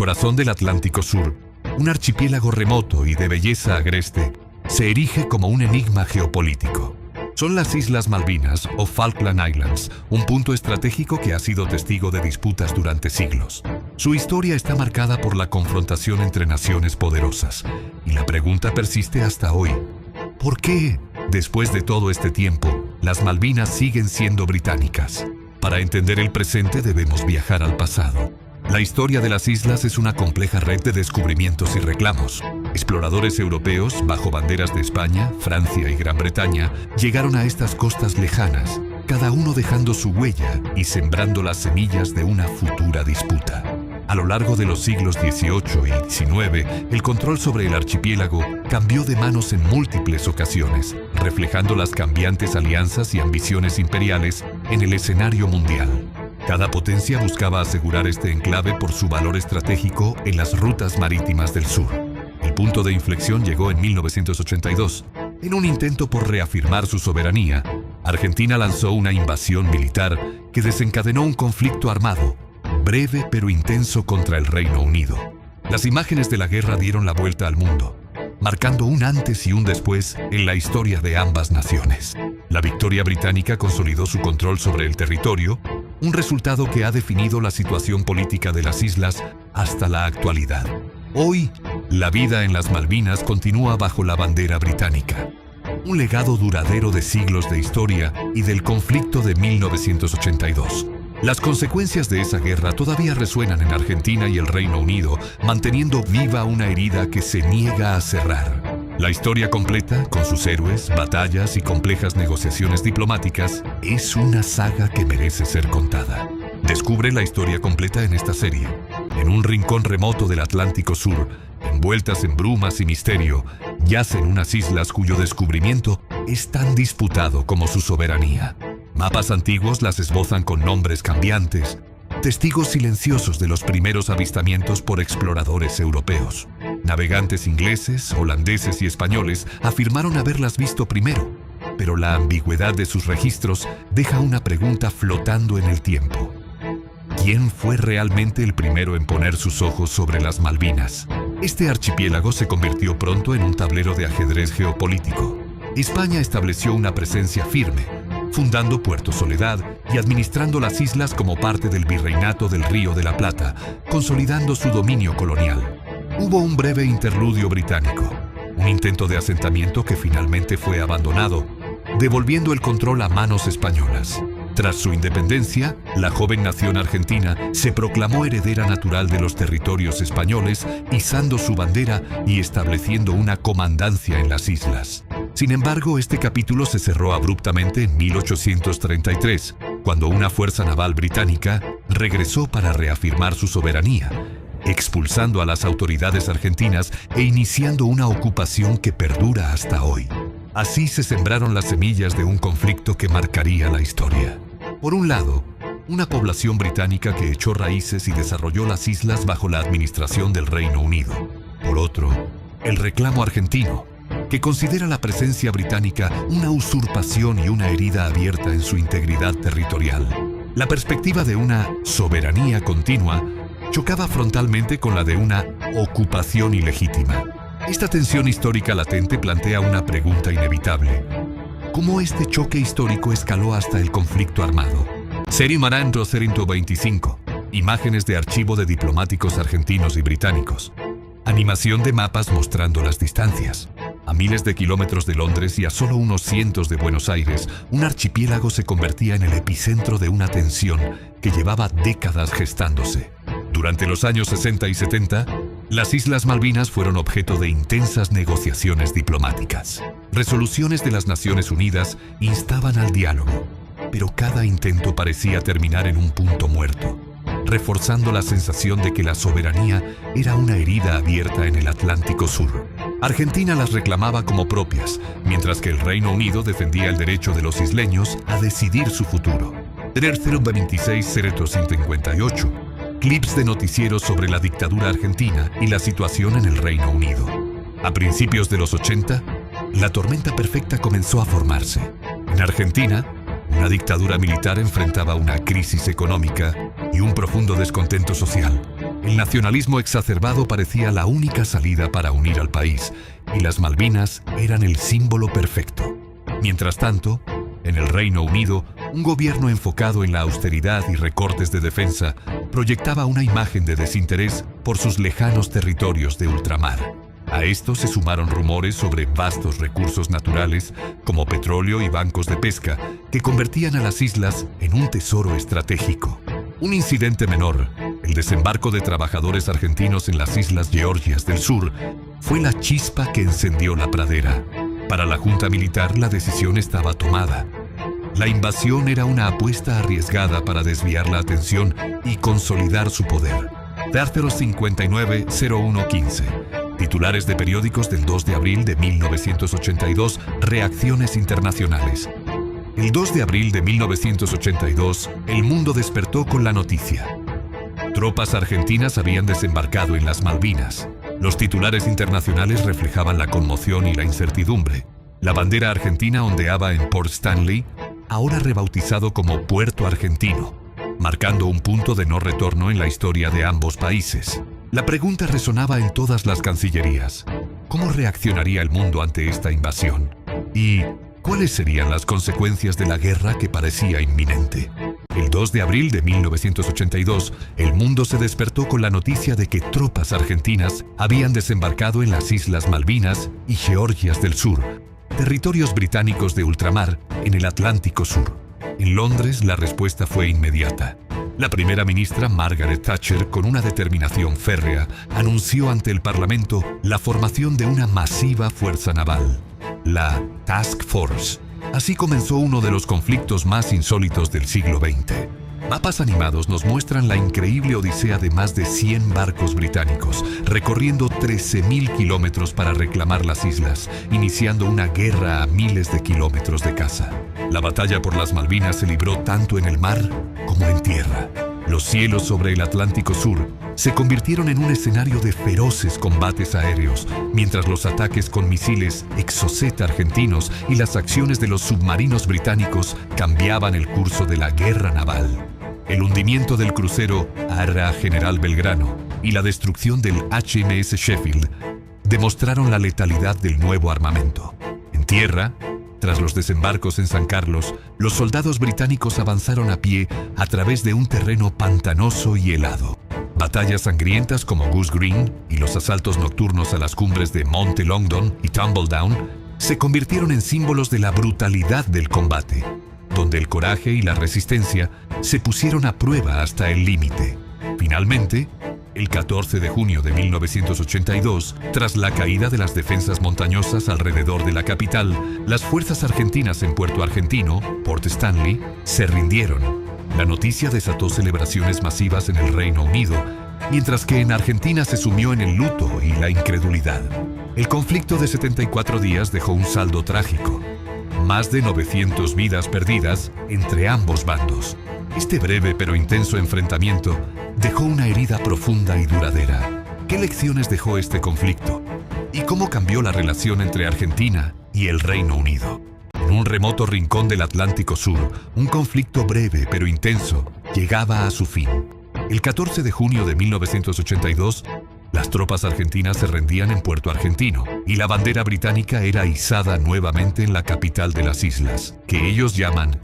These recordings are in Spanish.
corazón del Atlántico Sur, un archipiélago remoto y de belleza agreste, se erige como un enigma geopolítico. Son las Islas Malvinas o Falkland Islands, un punto estratégico que ha sido testigo de disputas durante siglos. Su historia está marcada por la confrontación entre naciones poderosas, y la pregunta persiste hasta hoy. ¿Por qué, después de todo este tiempo, las Malvinas siguen siendo británicas? Para entender el presente debemos viajar al pasado. La historia de las islas es una compleja red de descubrimientos y reclamos. Exploradores europeos, bajo banderas de España, Francia y Gran Bretaña, llegaron a estas costas lejanas, cada uno dejando su huella y sembrando las semillas de una futura disputa. A lo largo de los siglos XVIII y XIX, el control sobre el archipiélago cambió de manos en múltiples ocasiones, reflejando las cambiantes alianzas y ambiciones imperiales en el escenario mundial. Cada potencia buscaba asegurar este enclave por su valor estratégico en las rutas marítimas del sur. El punto de inflexión llegó en 1982. En un intento por reafirmar su soberanía, Argentina lanzó una invasión militar que desencadenó un conflicto armado, breve pero intenso, contra el Reino Unido. Las imágenes de la guerra dieron la vuelta al mundo, marcando un antes y un después en la historia de ambas naciones. La victoria británica consolidó su control sobre el territorio, un resultado que ha definido la situación política de las islas hasta la actualidad. Hoy, la vida en las Malvinas continúa bajo la bandera británica, un legado duradero de siglos de historia y del conflicto de 1982. Las consecuencias de esa guerra todavía resuenan en Argentina y el Reino Unido, manteniendo viva una herida que se niega a cerrar. La historia completa, con sus héroes, batallas y complejas negociaciones diplomáticas, es una saga que merece ser contada. Descubre la historia completa en esta serie. En un rincón remoto del Atlántico Sur, envueltas en brumas y misterio, yacen unas islas cuyo descubrimiento es tan disputado como su soberanía. Mapas antiguos las esbozan con nombres cambiantes, testigos silenciosos de los primeros avistamientos por exploradores europeos. Navegantes ingleses, holandeses y españoles afirmaron haberlas visto primero, pero la ambigüedad de sus registros deja una pregunta flotando en el tiempo. ¿Quién fue realmente el primero en poner sus ojos sobre las Malvinas? Este archipiélago se convirtió pronto en un tablero de ajedrez geopolítico. España estableció una presencia firme, fundando Puerto Soledad y administrando las islas como parte del Virreinato del Río de la Plata, consolidando su dominio colonial. Hubo un breve interludio británico, un intento de asentamiento que finalmente fue abandonado, devolviendo el control a manos españolas. Tras su independencia, la joven nación argentina se proclamó heredera natural de los territorios españoles, izando su bandera y estableciendo una comandancia en las islas. Sin embargo, este capítulo se cerró abruptamente en 1833, cuando una fuerza naval británica regresó para reafirmar su soberanía, expulsando a las autoridades argentinas e iniciando una ocupación que perdura hasta hoy. Así se sembraron las semillas de un conflicto que marcaría la historia. Por un lado, una población británica que echó raíces y desarrolló las islas bajo la administración del Reino Unido. Por otro, el reclamo argentino, que considera la presencia británica una usurpación y una herida abierta en su integridad territorial. La perspectiva de una soberanía continua chocaba frontalmente con la de una ocupación ilegítima. Esta tensión histórica latente plantea una pregunta inevitable. ¿Cómo este choque histórico escaló hasta el conflicto armado? Serie Marandro 125. Imágenes de archivo de diplomáticos argentinos y británicos. Animación de mapas mostrando las distancias. A miles de kilómetros de Londres y a solo unos cientos de Buenos Aires, un archipiélago se convertía en el epicentro de una tensión que llevaba décadas gestándose. Durante los años 60 y 70, las Islas Malvinas fueron objeto de intensas negociaciones diplomáticas. Resoluciones de las Naciones Unidas instaban al diálogo, pero cada intento parecía terminar en un punto muerto, reforzando la sensación de que la soberanía era una herida abierta en el Atlántico Sur. Argentina las reclamaba como propias, mientras que el Reino Unido defendía el derecho de los isleños a decidir su futuro. 26 clips de noticieros sobre la dictadura argentina y la situación en el Reino Unido. A principios de los 80, la tormenta perfecta comenzó a formarse. En Argentina, una dictadura militar enfrentaba una crisis económica y un profundo descontento social. El nacionalismo exacerbado parecía la única salida para unir al país, y las Malvinas eran el símbolo perfecto. Mientras tanto, en el Reino Unido, un gobierno enfocado en la austeridad y recortes de defensa proyectaba una imagen de desinterés por sus lejanos territorios de ultramar. A esto se sumaron rumores sobre vastos recursos naturales, como petróleo y bancos de pesca, que convertían a las islas en un tesoro estratégico. Un incidente menor, el desembarco de trabajadores argentinos en las Islas Georgias del Sur, fue la chispa que encendió la pradera. Para la junta militar, la decisión estaba tomada. La invasión era una apuesta arriesgada para desviar la atención y consolidar su poder. Tártaros 59-01-15. Titulares de periódicos del 2 de abril de 1982, reacciones internacionales. El 2 de abril de 1982, el mundo despertó con la noticia. Tropas argentinas habían desembarcado en las Malvinas. Los titulares internacionales reflejaban la conmoción y la incertidumbre. La bandera argentina ondeaba en Port Stanley, ahora rebautizado como Puerto Argentino, marcando un punto de no retorno en la historia de ambos países. La pregunta resonaba en todas las cancillerías. ¿Cómo reaccionaría el mundo ante esta invasión? ¿Y cuáles serían las consecuencias de la guerra que parecía inminente? El 2 de abril de 1982, el mundo se despertó con la noticia de que tropas argentinas habían desembarcado en las Islas Malvinas y Georgias del Sur, territorios británicos de ultramar en el Atlántico Sur. En Londres, la respuesta fue inmediata. La primera ministra Margaret Thatcher, con una determinación férrea, anunció ante el Parlamento la formación de una masiva fuerza naval, la Task Force. Así comenzó uno de los conflictos más insólitos del siglo XX. Mapas animados nos muestran la increíble odisea de más de 100 barcos británicos, recorriendo 13.000 kilómetros para reclamar las islas, iniciando una guerra a miles de kilómetros de caza. La batalla por las Malvinas se libró tanto en el mar como en tierra. Los cielos sobre el Atlántico Sur se convirtieron en un escenario de feroces combates aéreos, mientras los ataques con misiles Exocet argentinos y las acciones de los submarinos británicos cambiaban el curso de la guerra naval. El hundimiento del crucero Arra General Belgrano y la destrucción del HMS Sheffield demostraron la letalidad del nuevo armamento. En tierra, tras los desembarcos en San Carlos, los soldados británicos avanzaron a pie a través de un terreno pantanoso y helado. Batallas sangrientas como Goose Green y los asaltos nocturnos a las cumbres de Monte Longdon y Tumbledown se convirtieron en símbolos de la brutalidad del combate, donde el coraje y la resistencia se pusieron a prueba hasta el límite. Finalmente, el 14 de junio de 1982, tras la caída de las defensas montañosas alrededor de la capital, las fuerzas argentinas en Puerto Argentino, Port Stanley, se rindieron. La noticia desató celebraciones masivas en el Reino Unido, mientras que en Argentina se sumió en el luto y la incredulidad. El conflicto de 74 días dejó un saldo trágico. Más de 900 vidas perdidas entre ambos bandos. Este breve pero intenso enfrentamiento dejó una herida profunda y duradera. ¿Qué lecciones dejó este conflicto? ¿Y cómo cambió la relación entre Argentina y el Reino Unido? En un remoto rincón del Atlántico Sur, un conflicto breve pero intenso llegaba a su fin. El 14 de junio de 1982, las tropas argentinas se rendían en Puerto Argentino y la bandera británica era izada nuevamente en la capital de las islas, que ellos llaman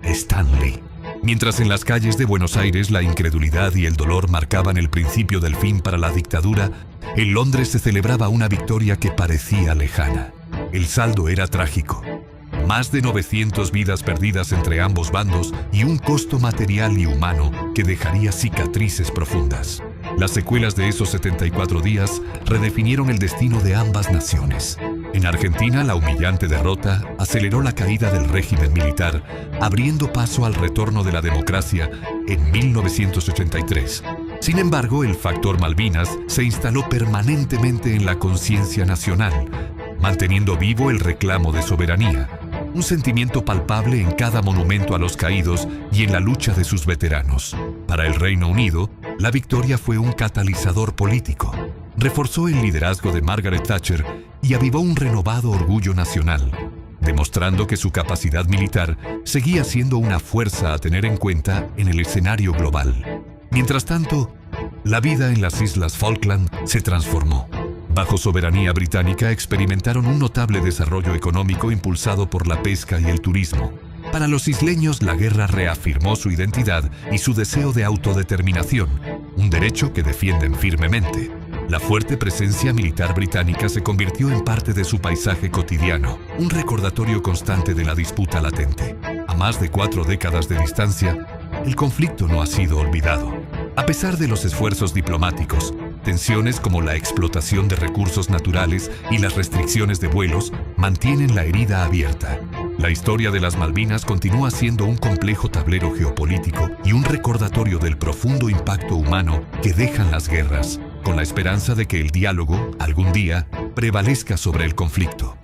Stanley. Mientras en las calles de Buenos Aires la incredulidad y el dolor marcaban el principio del fin para la dictadura, en Londres se celebraba una victoria que parecía lejana. El saldo era trágico. Más de 900 vidas perdidas entre ambos bandos y un costo material y humano que dejaría cicatrices profundas. Las secuelas de esos 74 días redefinieron el destino de ambas naciones. En Argentina, la humillante derrota aceleró la caída del régimen militar, abriendo paso al retorno de la democracia en 1983. Sin embargo, el factor Malvinas se instaló permanentemente en la conciencia nacional, manteniendo vivo el reclamo de soberanía, un sentimiento palpable en cada monumento a los caídos y en la lucha de sus veteranos. Para el Reino Unido, la victoria fue un catalizador político. Reforzó el liderazgo de Margaret Thatcher y avivó un renovado orgullo nacional, demostrando que su capacidad militar seguía siendo una fuerza a tener en cuenta en el escenario global. Mientras tanto, la vida en las Islas Falkland se transformó. Bajo soberanía británica experimentaron un notable desarrollo económico impulsado por la pesca y el turismo. Para los isleños, la guerra reafirmó su identidad y su deseo de autodeterminación, un derecho que defienden firmemente. La fuerte presencia militar británica se convirtió en parte de su paisaje cotidiano, un recordatorio constante de la disputa latente. A más de 4 décadas de distancia, el conflicto no ha sido olvidado. A pesar de los esfuerzos diplomáticos, tensiones como la explotación de recursos naturales y las restricciones de vuelos mantienen la herida abierta. La historia de las Malvinas continúa siendo un complejo tablero geopolítico y un recordatorio del profundo impacto humano que dejan las guerras, con la esperanza de que el diálogo, algún día, prevalezca sobre el conflicto.